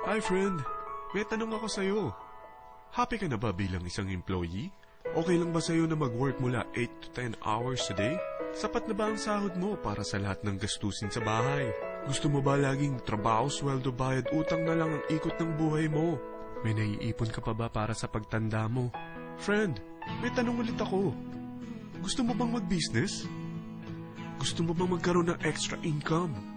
Hi friend, may tanong ako sa'yo. Happy ka na ba bilang isang employee? Okay lang ba sa'yo na mag-work mula 8 to 10 hours a day? Sapat na ba ang sahod mo para sa lahat ng gastusin sa bahay? Gusto mo ba laging trabaho, sweldo, bayad, utang na lang ang ikot ng buhay mo? May naiipon ka pa ba para sa pagtanda mo? Friend, may tanong ulit ako. Gusto mo bang mag-business? Gusto mo bang magkaroon ng extra income?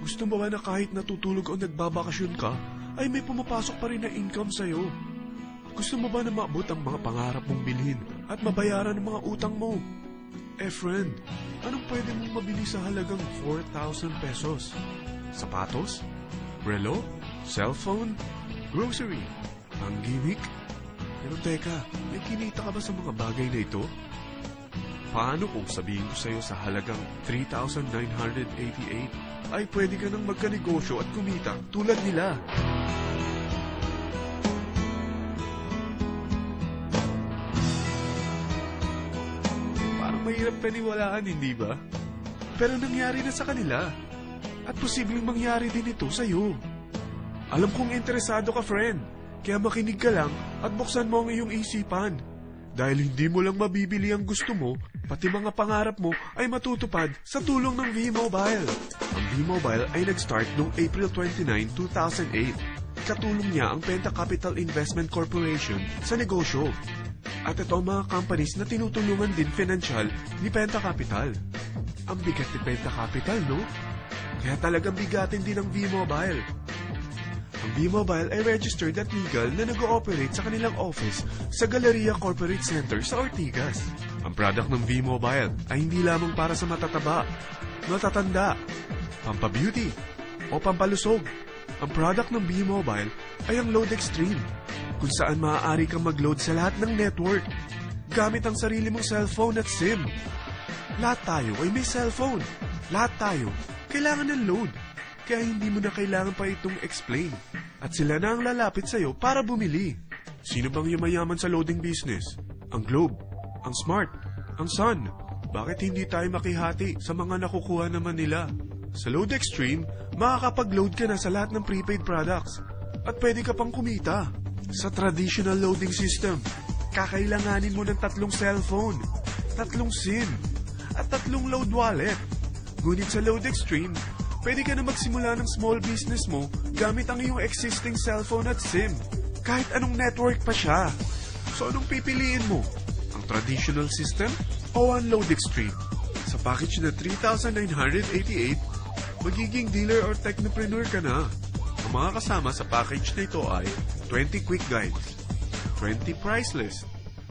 Gusto mo ba na kahit natutulog o nagbabakasyon ka, ay may pumapasok pa rin na income sa'yo? Gusto mo ba na maabot ang mga pangarap mong bilhin at mabayaran ang mga utang mo? Friend, anong pwede mong mabili sa halagang 4,000 pesos? Sapatos? Relo? Cellphone? Grocery? Ang gimmick? Pero teka, may kinita ka ba sa mga bagay na ito? Paano kung sabihin ko sa'yo sa halagang 3,988 ay pwede ka nang magkanegosyo at kumita tulad nila? Parang mahirap paniwalaan, hindi ba? Pero nangyari na sa kanila. At posibleng mangyari din ito sa'yo. Alam kong interesado ka, friend. Kaya makinig ka lang at buksan mo ang iyong isipan. Dahil hindi mo lang mabibili ang gusto mo, pati mga pangarap mo ay matutupad sa tulong ng V-Mobile. Ang V-Mobile ay nag-start noong April 29, 2008. Katulong niya ang Penta Capital Investment Corporation sa negosyo. At ito ang mga companies na tinutulungan din financial ni Penta Capital. Ang bigat ni Penta Capital, no? Kaya talagang bigatin din ang V-Mobile. Ang V-Mobile ay registered at legal na nag-ooperate sa kanilang office sa Galleria Corporate Center sa Ortigas. Ang product ng V-Mobile ay hindi lamang para sa matataba, matatanda, pampabeauty, o pampalusog. Ang product ng V-Mobile ay ang Load Extreme, kung saan maaari kang mag-load sa lahat ng network gamit ang sarili mong cellphone at SIM. Lahat tayo ay may cellphone. Lahat tayo kailangan ng load. Kaya hindi mo na kailangan pa itong explain. At sila na ang lalapit sa'yo para bumili. Sino bang yumayaman sa loading business? Ang Globe, ang Smart, ang Sun. Bakit hindi tayo makihati sa mga nakukuha naman nila? Sa Load Extreme, makakapag-load ka na sa lahat ng prepaid products. At pwede ka pang kumita. Sa traditional loading system, kakailanganin mo ng 3 cellphone, 3 SIM, at 3 load wallet. Ngunit sa Load Extreme, pwede ka na magsimula ng small business mo gamit ang iyong existing cellphone at SIM. Kahit anong network pa siya. So anong pipiliin mo? Ang traditional system o ang Load Extreme? Sa package na 3,988, magiging dealer or technopreneur ka na. Ang mga kasama sa package na ito ay 20 quick guides, 20 price list,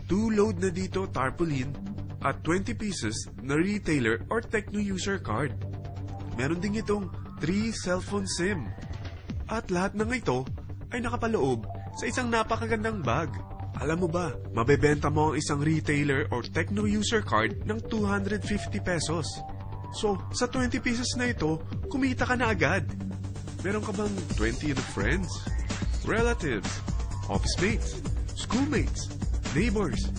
2 load na dito tarpaulin, at 20 pieces na retailer or techno user card. Meron din itong 3 cellphone SIM. At lahat ng ito ay nakapaloob sa isang napakagandang bag. Alam mo ba, mabebenta mo ang isang retailer or techno user card ng 250 pesos. So, sa 20 pieces na ito, kumita ka na agad. Meron ka bang 20 friends, relatives, office mates, schoolmates, neighbors,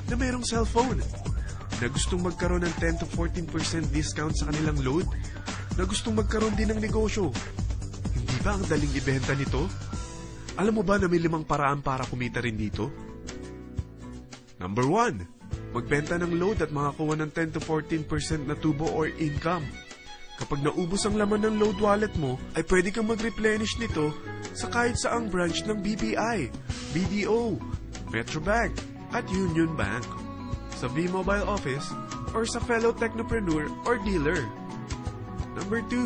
na merong cellphone, na gustong magkaroon ng 10 to 14% discount sa kanilang load, na gustong magkaroon din ng negosyo? Hindi ba ang daling ibenta nito? Alam mo ba na may 5 paraan para kumita rin dito? Number 1, magbenta ng load at makakuha ng 10 to 14% na tubo or income. Kapag naubos ang laman ng load wallet mo, ay pwede kang mag-replenish nito sa kahit saang branch ng BPI, BDO, Metrobank, at Union Bank, sa V-Mobile office, or sa fellow technopreneur or dealer. Number 2,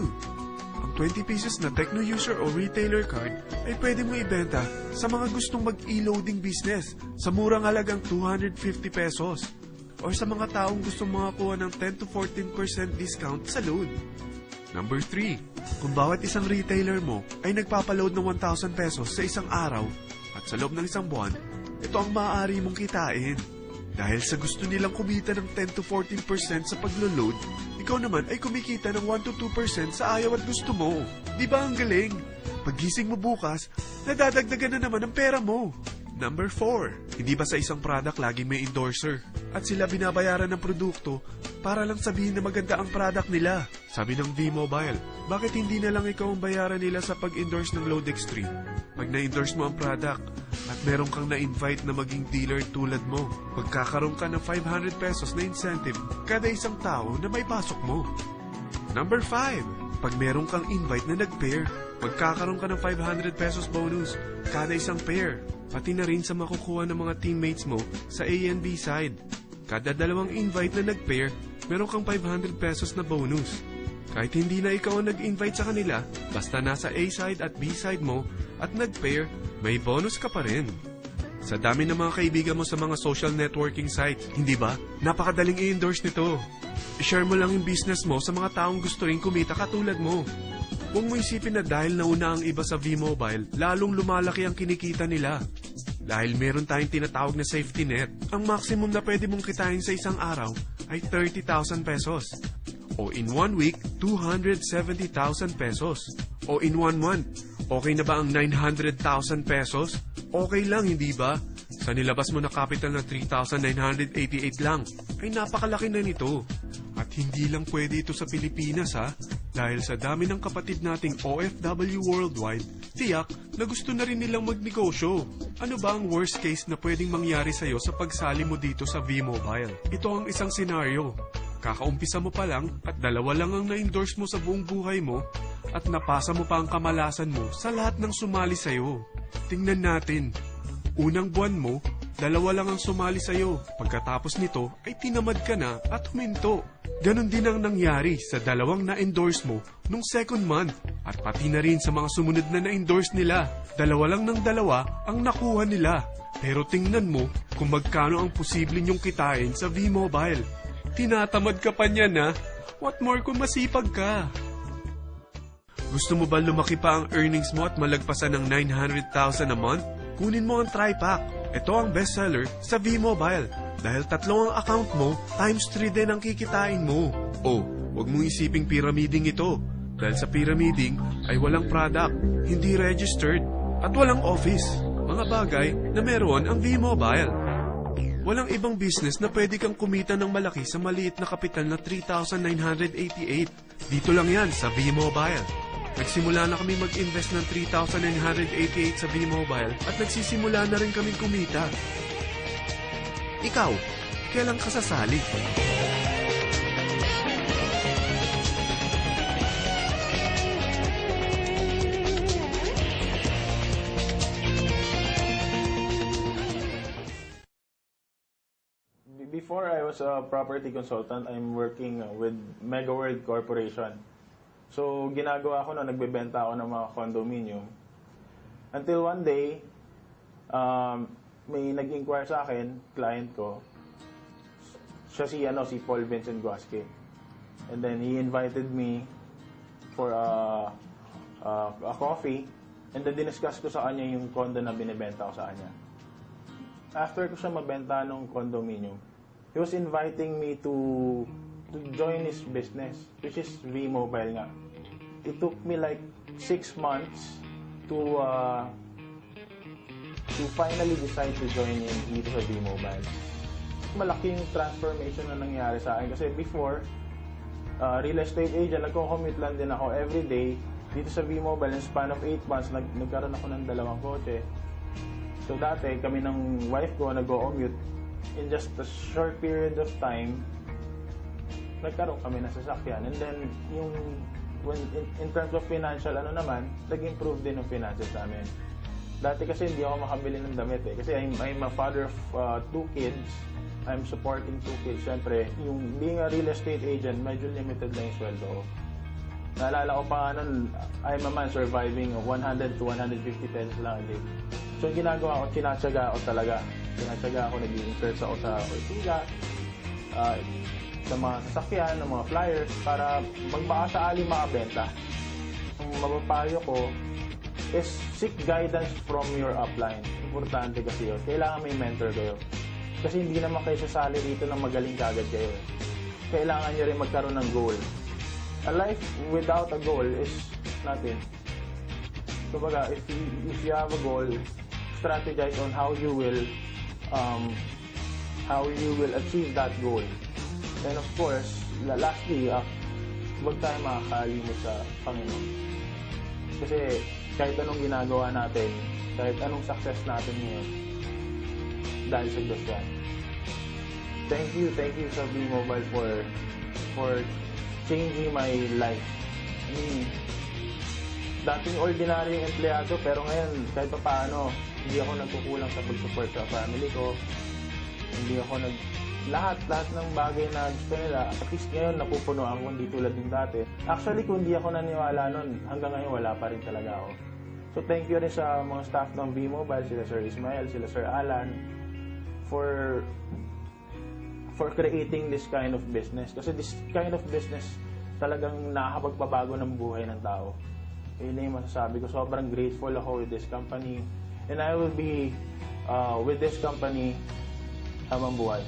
ang 20 pieces na techno user o retailer card ay pwede mo ibenta sa mga gustong mag-e-loading business sa murang halagang 250 pesos or sa mga taong gustong makakuha ng 10 to 14% discount sa load. Number 3, kung bawat isang retailer mo ay nagpapaload ng 1,000 pesos sa isang araw at sa loob ng isang buwan, ito ang maaari mong kitain. Dahil sa gusto nilang kumita ng 10 to 14% sa paglo-load, ikaw naman ay kumikita ng 1 to 2% sa ayaw at gusto mo. Di ba ang galing? Paggising mo bukas, nadadagdagan na naman ang pera mo. Number 4, hindi ba sa isang product laging may endorser? At sila binabayaran ng produkto para lang sabihin na maganda ang product nila. Sabi ng V-Mobile, bakit hindi na lang ikaw ang bayaran nila sa pag-endorse ng Load Extreme? Pag na-endorse mo ang product at meron kang na-invite na maging dealer tulad mo, magkakaroon ka ng 500 pesos na incentive kada isang tao na may pasok mo. Number 5, pag meron kang invite na nag-pair, magkakaroon ka ng 500 pesos bonus kada isang pair. Pati na rin sa makukuha ng mga teammates mo sa A and B side. Kada dalawang invite na nag-pair, meron kang 500 pesos na bonus. Kahit hindi na ikaw ang nag-invite sa kanila, basta nasa A side at B side mo at nag-pair, may bonus ka pa rin. Sa dami ng mga kaibigan mo sa mga social networking sites, hindi ba? Napakadaling i-endorse nito. I-share mo lang yung business mo sa mga taong gusto rin kumita katulad mo. Huwag mo isipin na dahil nauna ang iba sa V-Mobile, lalong lumalaki ang kinikita nila. Dahil meron tayong tinatawag na safety net, ang maximum na pwede mong kitain sa isang araw ay 30,000 pesos. O in 1 week, 270,000 pesos. O in 1 month, okay na ba ang 900,000 pesos? Okay lang, hindi ba? Sa nilabas mo na capital na 3,988 lang, ay napakalaki na nito. At hindi lang pwede ito sa Pilipinas ha, dahil sa dami ng kapatid nating OFW worldwide, tiyak na gusto na rin nilang magnegosyo. Ano ba ang worst case na pwedeng mangyari sa'yo sa pagsali mo dito sa V-Mobile? Ito ang isang senaryo. Kakaumpisa mo pa lang at 2 lang ang na-endorse mo sa buong buhay mo at napasa mo pa ang kamalasan mo sa lahat ng sumali sa'yo. Tingnan natin. Unang buwan mo, 2 lang ang sumali sa'yo. Pagkatapos nito ay tinamad ka na at huminto. Ganon din ang nangyari sa 2 na-endorse mo nung second month at pati na rin sa mga sumunod na na-endorse nila. 2 lang ng 2 ang nakuha nila. Pero tingnan mo kung magkano ang posible niyong kitain sa V-Mobile. Tinatamad ka pa niya na. What more kung masipag ka? Gusto mo ba lumaki pa ang earnings mo at malagpasan ng 900,000 a month? Kunin mo ang TriPack. Ito ang bestseller sa V-Mobile. Dahil 3 ang account mo, times 3 din ang kikitain mo. O, huwag mong isiping pyramiding ito. Dahil sa pyramiding ay walang product, hindi registered, at walang office. Mga bagay na meron ang V-Mobile. Walang ibang business na pwede kang kumita ng malaki sa maliit na kapital na 3,988. Dito lang yan sa V-Mobile. Nagsimula na kami mag-invest ng 3,988 sa V-Mobile at nagsisimula na rin kaming kumita. Ikaw, kailan ka sasali? Before I was a property consultant, I'm working with MegaWorld Corporation. So, ginagawa ko na nagbebenta ako ng mga condominium. Until one day, may nag-inquire sa akin, client ko. Siya si Paul Vincent Guasque. And then he invited me for a coffee. And then diniscuss ko sa kanya yung condo na binibenta ko sa kanya. After ko siya mabenta ng condominium, he was inviting me to join his business, which is V-Mobile nga. It took me like 6 months to finally decide to join in dito sa V-Mobile. Malaking transformation na nangyari sa akin kasi before, real estate agent, nagko-commute lang din ako every day. Dito sa V-Mobile, in span of 8 months, nagkaroon ako ng 2 kotse. So dati, kami ng wife ko nag-commute. In just a short period of time, nagkaroon kami ng sasakyan. And then, in terms of financial, nag-improve din yung finances namin. Dati kasi hindi ako makabili ng damit eh. Kasi I'm a father of 2 kids. I'm supporting 2 kids. Siyempre, yung being a real estate agent, medyo limited lang yung sweldo ko. Naalala ko pa nun, I'm a man surviving 100 to 150 pesos lang a day. So, yung ginagawa ko, tinatsaga ako talaga. Tinatsaga ako, nag-i-insert ako sa Ortiga, sa mga sasakyan, ng mga flyers, para magbaka-sakali makabenta. Ang mapapayo ko is seek guidance from your upline. Importante kasi yun. Kailangan may mentor kayo. Kasi hindi naman kayo sasali dito ng magaling kagad kayo. Kailangan nyo rin magkaroon ng goal. A life without a goal is nothing. Kumbaga, if you have a goal, strategize on how you will achieve that goal. And of course, lastly, huwag tayo makakalimot sa Panginoon. Kasi kahit anong ginagawa natin, kahit anong success natin ngayon, dahil sa Diyos yan. Thank you sa B-Mobile for changing my life. I mean, dating ordinary yung empleyado, pero ngayon, kahit pa paano, hindi ako nagkukulang sa pag-support sa family ko. Hindi ako lahat ng bagay na gusto nila, at least ngayon napupunuan ko, hindi tulad din dati. Actually, kung hindi ako naniwala nun, hanggang ngayon wala pa rin talaga ako. So thank you rin sa mga staff ng B-Mobile, sila Sir Ismael, sila Sir Alan, for creating this kind of business. Kasi this kind of business talagang nakakapagpabago ng buhay ng tao. Yun na yung masasabi ko. Sobrang grateful ako with this company. And I will be with this company habang buhay.